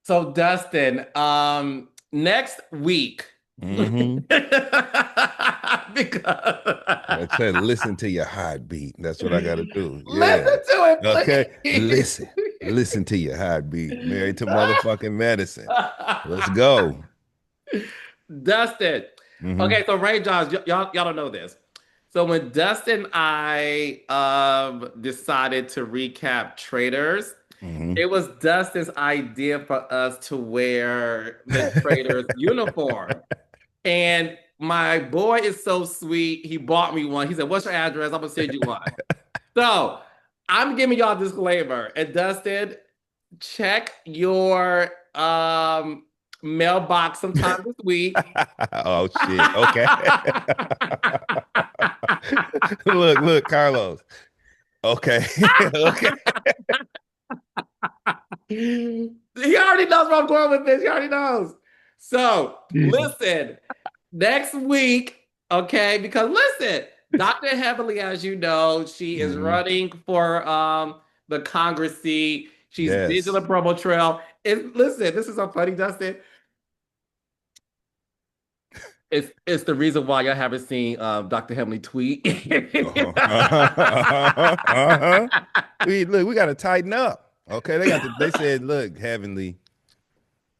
So Dustin, next week, Hmm. I because said, listen to your heartbeat. That's what I got to do. listen Yeah. to Okay. it, Listen. Listen to your heartbeat. Married to please. motherfucking medicine. Let's go. Dustin. Hmm. Okay, so Ray Johns, y'all don't know this. So when Dustin and I decided to recap Traders, Hmm. it was Dustin's idea for us to wear the Traders uniform. And my boy is so sweet. He bought me one. He said, "What's your address? I'm gonna send you one." So I'm giving y'all a disclaimer. And Dustin, check your mailbox sometime this week. Oh shit. Okay. Look, Carlos. Okay. Okay. He already knows where I'm going with this. He already knows. So listen, next week, okay, because listen, Dr. Heavenly, as you know, she is Hmm. running for the Congress seat. She's busy on the Yes. promo trail. And listen, this is so funny, Dustin. It's the reason why y'all haven't seen Dr. Heavenly tweet. Uh-huh. Uh-huh. We got to tighten up. Okay, they said, look, Heavenly,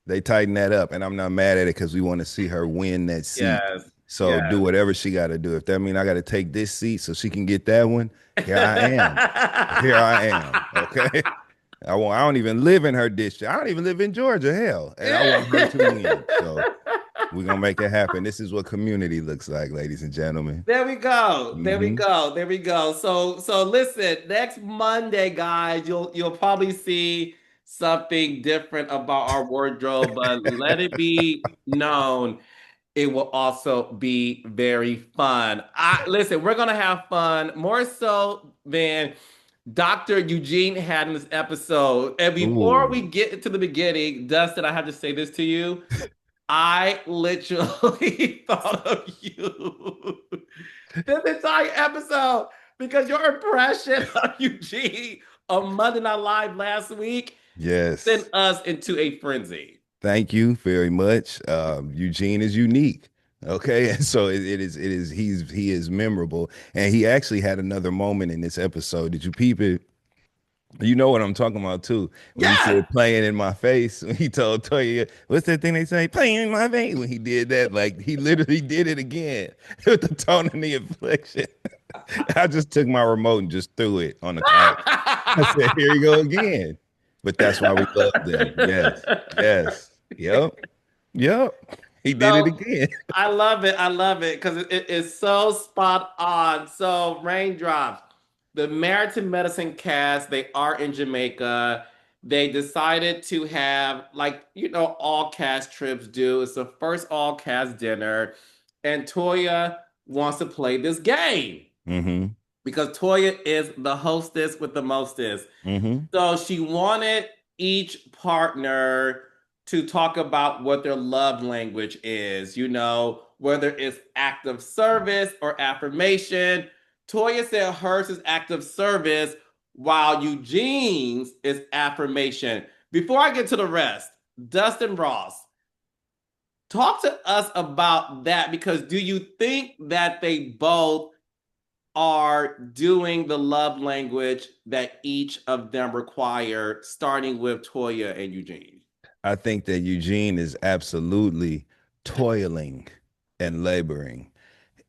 they tighten that up, and I'm not mad at it because we want to see her win that seat. Yes, So do yes. whatever she got to do. If that means I got to take this seat so she can get that one, here I am. Here I am. Okay. I don't even live in her district. I don't even live in Georgia, hell, and I want her to win. So we're gonna make it happen. This is what community looks like, ladies and gentlemen. There we go. There we Hmm. go. There we go. So listen, next Monday, guys, you'll probably see something different about our wardrobe, but let it be known it will also be very fun. I listen, we're gonna have fun more so than Dr. Eugene had in this episode. And before we Ooh. get into the beginning, Dustin, I have to say this to you. I literally thought of you this entire episode because your impression of Eugene on Monday Night Live last week sent Yes. us into a frenzy. Thank you very much. Eugene is unique. Okay. And so he is memorable. And he actually had another moment in this episode. Did you peep it? You know what I'm talking about too. When he Yes. said playing in my face, when he told Toya, what's that thing they say? Playing in my face. When he did that, like he literally did it again with the tone and the inflection. I just took my remote and just threw it on the couch. I said, here you go again. But that's why we love them. Yes. Yes. Yep. Yep. He did it So again. I love it. I love it because it is so spot on. So raindrops. The Married to Medicine cast, they are in Jamaica. They decided to have, like, all cast trips do. It's the first all cast dinner. And Toya wants to play this game Hmm. because Toya is the hostess with the mostest. Hmm. So she wanted each partner to talk about what their love language is, whether it's act of service or affirmation. Toya said hers is act of service, while Eugene's is affirmation. Before I get to the rest, Dustin Ross, talk to us about that because do you think that they both are doing the love language that each of them require, starting with Toya and Eugene? I think that Eugene is absolutely toiling and laboring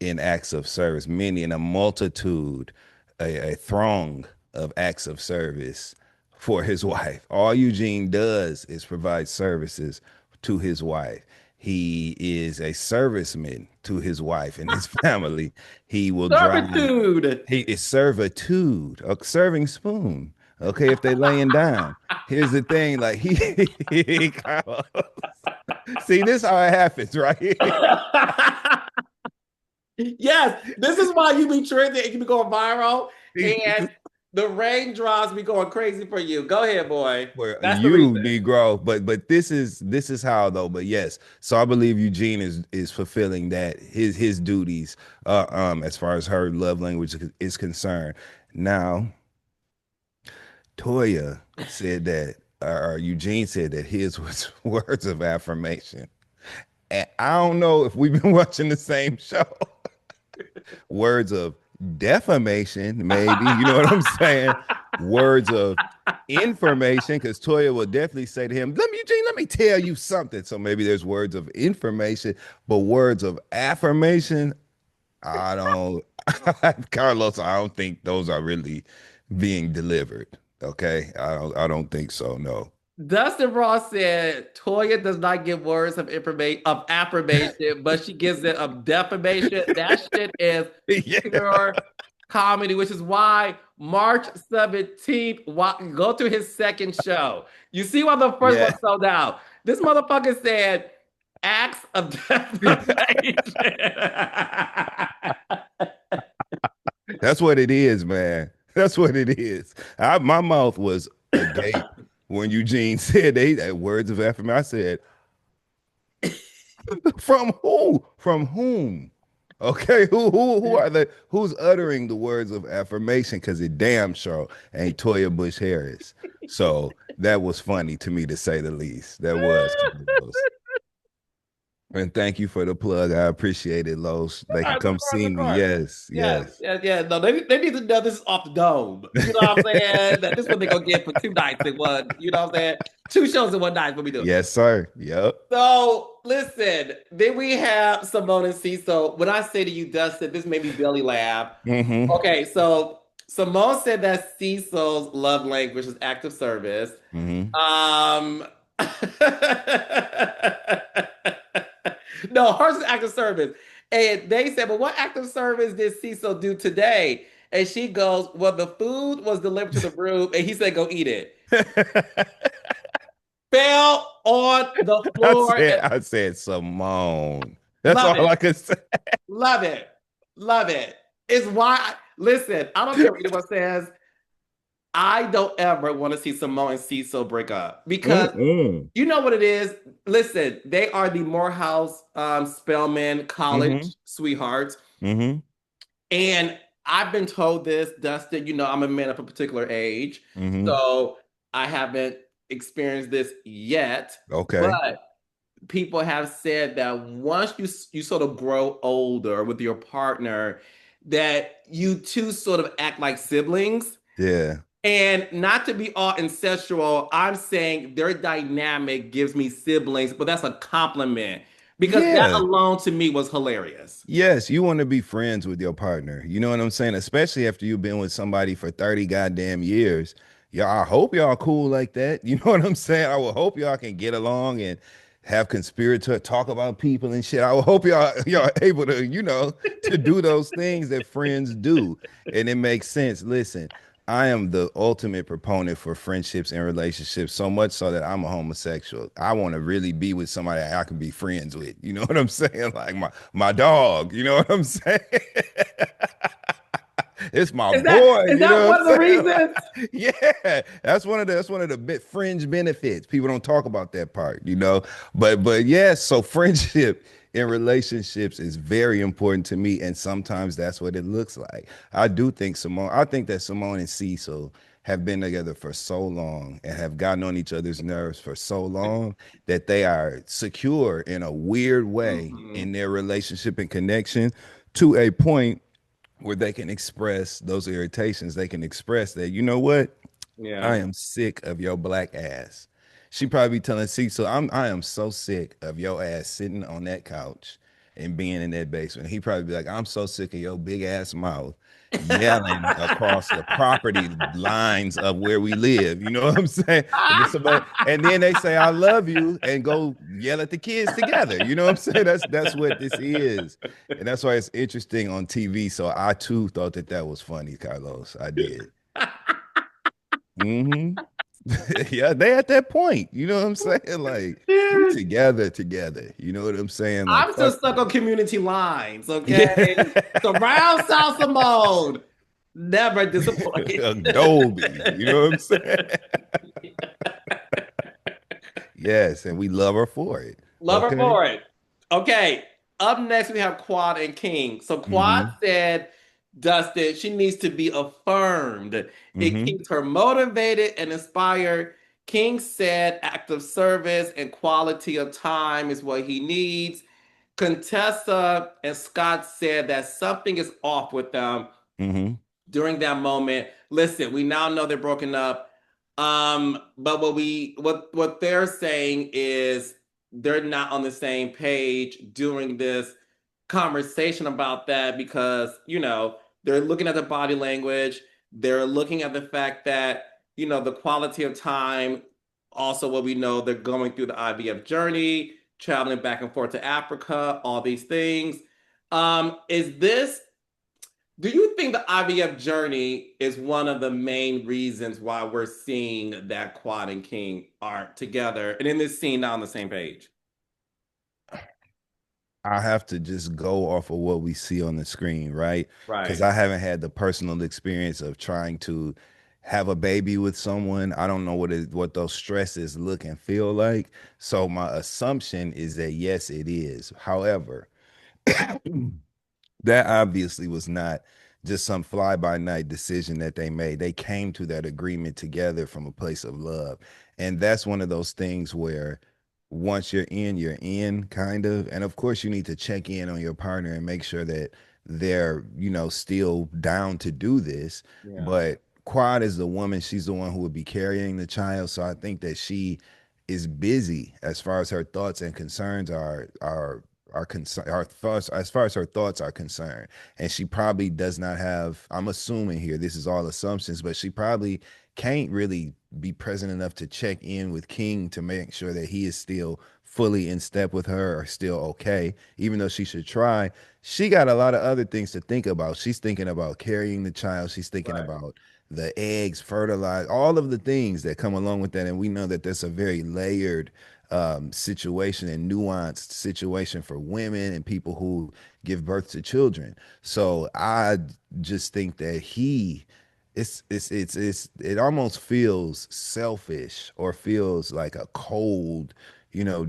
in acts of service, meaning a multitude, a throng of acts of service for his wife. All Eugene does is provide services to his wife. He is a serviceman to his wife and his family. He will drive. Servitude. He is servitude, a serving spoon. Okay, if they laying down. Here's the thing, like see, this how it happens, right? Yes, this is why you be trending and you be going viral, and the raindrops be going crazy for you. Go ahead, boy. For That's the you, reason. Negro, but this is how though. But yes, so I believe Eugene is fulfilling that his duties, as far as her love language is concerned. Now, Toya said that. Eugene said that his was words of affirmation. And I don't know if we've been watching the same show. Words of defamation, maybe. You know what I'm saying? Words of information, because Toya will definitely say to him, "Let me, Eugene, let me tell you something." So maybe there's words of information, but words of affirmation, I don't, Carlos, I don't think those are really being delivered. Okay. I don't think so. No. Dustin Ross said Toya does not give words of information of affirmation, but she gives it of defamation. That shit is Yeah. pure comedy, which is why March 17th, go to his second show. You see why the first one Yeah. sold out. This motherfucker said acts of defamation. That's what it is, man. That's what it is. My mouth was agape when Eugene said they that words of affirmation. I said, from who? From whom? Okay, who are the who's uttering the words of affirmation? Because it damn sure ain't Toya Bush Harris. So that was funny to me to say the least. That was Carlos. And thank you for the plug. I appreciate it, Los. They can Of come course, see of me. course. Yes, Yes, yes. yes, yes. No, they need to know this is off the dome. You know what I'm saying? That this is what they're gonna get for 2 nights in one. You know what I'm saying? 2 shows in one night is what we do. Yes, sir. Yep. So listen, then we have Simone and Cecil. When I say to you, Dustin, this made me belly laugh. Mm-hmm. Okay, so Simone said that Cecil's love language is active service. Mm-hmm. Um, no, hers is active service. And they said, "But what active service did Cecil do today?" And she goes, "Well, the food was delivered to the room, and he said, go eat it." Fell on the floor and I said Simone. That's love all it, I could say. love it, love it. It's why, listen, I don't care what anyone says. I don't ever want to see Simone and Cecil break up because Mm-mm. you know what it is. Listen, they are the Morehouse Spelman Mm-hmm. College sweethearts. Mm-hmm. And I've been told this, Dustin, I'm a man of a particular age. Mm-hmm. So I haven't experienced this yet. Okay. But people have said that once you sort of grow older with your partner, that you two sort of act like siblings. Yeah. And not to be all incestual, I'm saying their dynamic gives me siblings, but that's a compliment because that Yeah. alone to me was hilarious. Yes, you want to be friends with your partner. You know what I'm saying? Especially after you've been with somebody for 30 goddamn years. Yeah, I hope y'all cool like that. You know what I'm saying? I will hope y'all can get along and have conspirator talk about people and shit. I will hope y'all able to, to do those things that friends do. And it makes sense. Listen, I am the ultimate proponent for friendships and relationships, so much so that I'm a homosexual. I want to really be with somebody I can be friends with. You know what I'm saying? Like my dog. You know what I'm saying? It's my Is that boy. is You that know one what of the I'm saying? reasons? Like, yeah, that's one of the bit fringe benefits. People don't talk about that part. But yes, so friendship in relationships is very important to me, and sometimes that's what it looks like. I think that Simone and Cecil have been together for so long and have gotten on each other's nerves for so long that they are secure in a weird way Mhm. in their relationship and connection to a point where they can express those irritations. They can express that, you know what? I Yeah. am sick of your black ass. She probably be telling Cecil, I am so sick of your ass sitting on that couch and being in that basement. He probably be like, I'm so sick of your big ass mouth yelling across the property lines of where we live. You know what I'm saying? And then they say, I love you, and go yell at the kids together. You know what I'm saying? That's what this is. And that's why it's interesting on TV. So I too thought that was funny, Carlos. I did. Hmm. Yeah, they at that point. You know what I'm saying? Like we Dude, together. You know what I'm saying? Like I'm still fuck stuck on community lines, okay? yeah. Surround South Simone. Never disappoint. Adobe. You know what I'm saying? Yes, and we love her for it. Love her Okay. for it. Okay. Up next, we have Quad and King. So Quad Mm-hmm. said, Dustin, she needs to be affirmed. It Mm-hmm. keeps her motivated and inspired. King said active service and quality of time is what he needs. Contessa and Scott said that something is off with them Hmm. during that moment. Listen, we now know they're broken up. But what they're saying is they're not on the same page during this conversation about that because, they're looking at the body language, they're looking at the fact that, the quality of time, also what we know, they're going through the IVF journey, traveling back and forth to Africa, all these things. Is this Do you think the IVF journey is one of the main reasons why we're seeing that Quad and King are together and in this scene now on the same page? I have to just go off of what we see on the screen, right? Because Right. I haven't had the personal experience of trying to have a baby with someone. I don't know what those stresses look and feel like. So my assumption is that yes, it is. However, that obviously was not just some fly by night decision that they made. They came to that agreement together from a place of love. And that's one of those things where once you're in, kind of. And of course, you need to check in on your partner and make sure that they're, still down to do this. Yeah. But Quad is the woman, she's the one who would be carrying the child. So I think that she is busy as far as her thoughts and concerns are concerned, our thoughts as far as her thoughts are concerned. And she probably does not have, I'm assuming here, this is all assumptions, but she probably can't really be present enough to check in with King to make sure that he is still fully in step with her or still okay, even though she should try. She got a lot of other things to think about. She's thinking about carrying the child, she's thinking Right. about the eggs, fertilize, all of the things that come along with that. And we know that that's a very layered situation and nuanced situation for women and people who give birth to children. So I just think that it almost feels selfish or feels like a cold,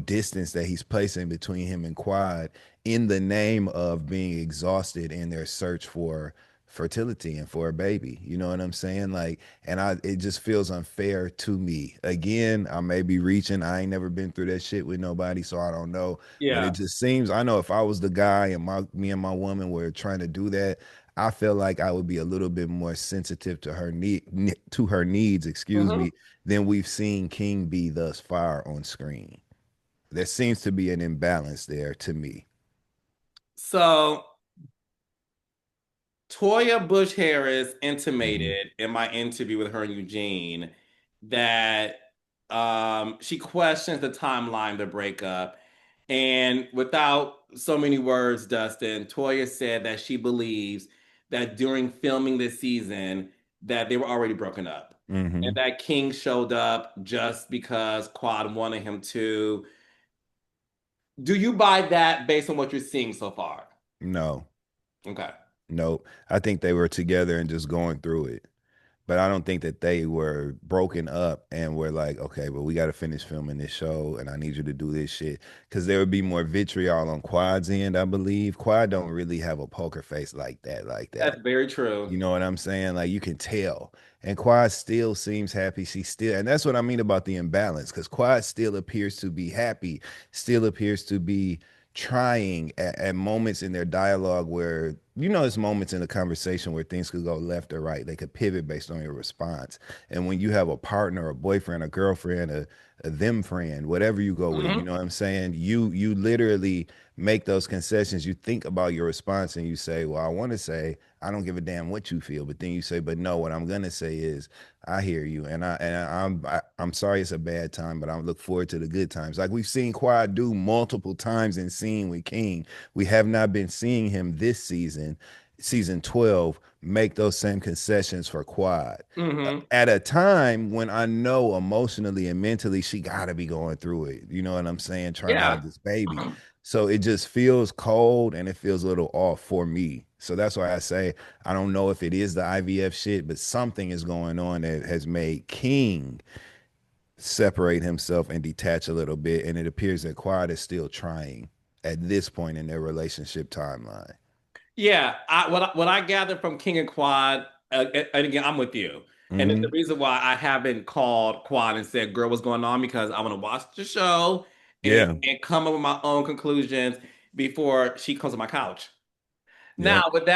distance that he's placing between him and Quad in the name of being exhausted in their search for fertility and for a baby. You know what I'm saying? Like, and it just feels unfair to me. Again, I may be reaching. I ain't never been through that shit with nobody, so I don't know. But Yeah. it just seems, I know if I was the guy and me and my woman were trying to do that, I feel like I would be a little bit more sensitive to her needs, excuse Hmm. me, than we've seen King be thus far on screen. There seems to be an imbalance there to me. So Toya Bush Harris Hmm. intimated in my interview with her and Eugene that she questions the timeline of the breakup. And without so many words, Dustin, Toya said that she believes that during filming this season that they were already broken up. And Hmm. that King showed up just because Quad wanted him to. Do you buy that based on what you're seeing so far? No, Okay. no. I think they were together and just going through it. But I don't think that they were broken up and were like, okay, but we got to finish filming this show and I need you to do this shit. Because there would be more vitriol on Quad's end, I believe. Quad don't really have a poker face like that, like that. That's very true. You know what I'm saying? Like you can tell. And Quad still seems happy. She's still, and that's what I mean about the imbalance, because Quad still appears to be happy, still appears to be trying at moments in their dialogue where, there's moments in the conversation where things could go left or right. They could pivot based on your response. And when you have a partner, a boyfriend, a girlfriend, a them friend, whatever you go with, you Mhm. know what I'm saying? You literally make those concessions. You think about your response and you say, well, I want to say, I don't give a damn what you feel, but then you say, but no, what I'm gonna say is, I hear you, and I'm sorry it's a bad time, but I look forward to the good times. Like we've seen Quad do multiple times in scene with King. We have not been seeing him this season, season 12, make those same concessions for Quad Hmm. at a time when I know emotionally and mentally she got to be going through it. You know what I'm saying? Trying to Yeah. have this baby. So it just feels cold and it feels a little off for me. So that's why I say I don't know if it is the IVF shit, but something is going on that has made King separate himself and detach a little bit. And it appears that Quad is still trying at this point in their relationship timeline. Yeah. What I gathered from King and Quad, and again, I'm with you. And it's the Hmm. reason why I haven't called Quad and said, girl, what's going on? Because I want to watch the show Yeah. and come up with my own conclusions before she comes to my couch. Now, Yep. with that